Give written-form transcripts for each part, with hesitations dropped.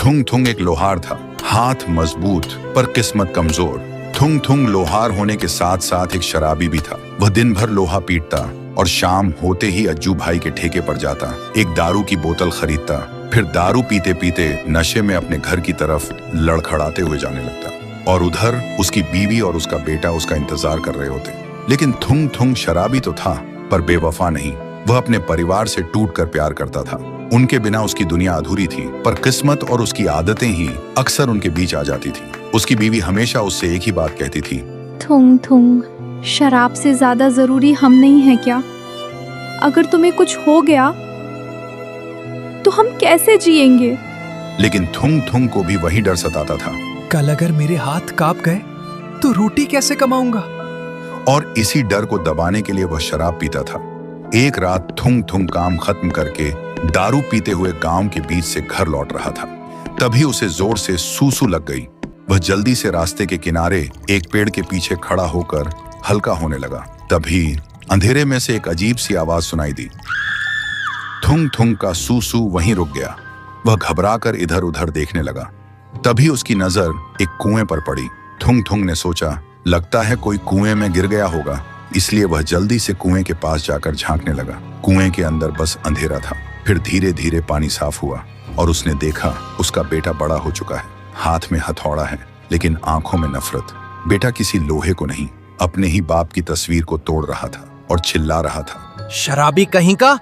थुंग थुंग एक लोहार था, हाथ मजबूत पर किस्मत कमजोर। थुंग थुंग लोहार होने के साथ साथ एक शराबी भी था। वह दिन भर लोहा पीटता और शाम होते ही अज्जू भाई के ठेके पर जाता, एक दारू की बोतल खरीदता, फिर दारू पीते पीते नशे में अपने घर की तरफ लड़खड़ाते हुए जाने लगता। और उधर उसकी बीवी और उसका बेटा उसका इंतजार कर रहे होते। लेकिन थुंग थुंग शराबी तो था पर बेवफा नहीं। वह अपने परिवार से टूटकर प्यार करता था। उनके बिना उसकी दुनिया अधूरी थी, पर किस्मत और उसकी आदतें ही अक्सर उनके बीच आ जाती थी। उसकी बीवी हमेशा उससे एक ही बात कहती थी, थुंग थुंग, शराब से ज्यादा जरूरी हम नहीं है क्या? अगर तुम्हें कुछ हो गया तो हम कैसे जिएंगे? लेकिन थुंग थुंग को भी वही डर सताता था। कल अगर मेरे हाथ कांप गए तो रोटी कैसे कमाऊंगा? और इसी डर को दबाने के लिए वह शराब पीता था। एक रात थुंग थुंग काम खत्म करके दारू पीते हुए गांव के बीच से घर लौट रहा था। तभी उसे जोर से सूसू लग गई। वह जल्दी से रास्ते के किनारे एक पेड़ के पीछे खड़ा होकर हल्का होने लगा। तभी अंधेरे में से एक अजीब सी आवाज सुनाई दी। थुंग थुंग का सूसू वहीं रुक गया। वह घबराकर इधर उधर देखने लगा। तभी उसकी नजर एक कुएं पर पड़ी। थुंग थुंग ने सोचा, लगता है कोई कुएं में गिर गया होगा, इसलिए वह जल्दी से कुएं के पास जाकर झांकने लगा। कुएं के अंदर बस अंधेरा था। फिर धीरे धीरे पानी साफ हुआ और उसने देखा उसका बेटा बड़ा हो चुका है। हाथ में हथौड़ा है लेकिन आंखों में नफरत। बेटा किसी लोहे को नहीं, अपने ही बाप की तस्वीर को तोड़ रहा था और चिल्ला रहा था, शराबी कहीं का,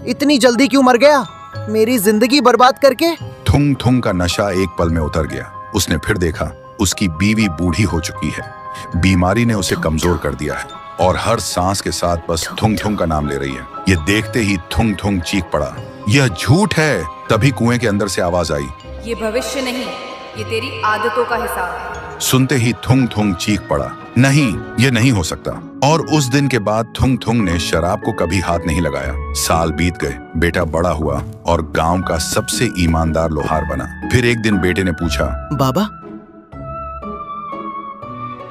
इतनी जल्दी क्यों मर गया, मेरी जिंदगी बर्बाद करके। थुंग थुंग का नशा एक पल में उतर गया। उसने फिर देखा उसकी बीवी बूढ़ी हो चुकी है। बीमारी ने उसे कमजोर कर दिया है और हर सांस के साथ बस थुंग थुंग का नाम ले रही है। ये देखते ही थुंग थुंग चीख पड़ा, यह झूठ है। तभी कुएं के अंदर से आवाज आई, ये भविष्य नहीं, ये तेरी आदतों का हिसाब है। सुनते ही थुंग थुंग चीख पड़ा, नहीं, ये नहीं हो सकता। और उस दिन के बाद थुंग थुंग ने शराब को कभी हाथ नहीं लगाया। साल बीत गए, बेटा बड़ा हुआ और गांव का सबसे ईमानदार लोहार बना। फिर एक दिन बेटे ने पूछा, बाबा,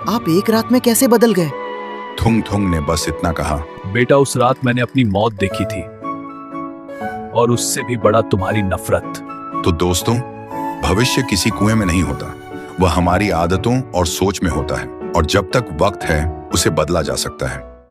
आप एक रात में कैसे बदल गए? थुंग थुंग ने बस इतना कहा, बेटा, उस रात मैंने अपनी मौत देखी थी और उससे भी बड़ा तुम्हारी नफरत। तो दोस्तों, भविष्य किसी कुएं में नहीं होता, वह हमारी आदतों और सोच में होता है। और जब तक वक्त है उसे बदला जा सकता है।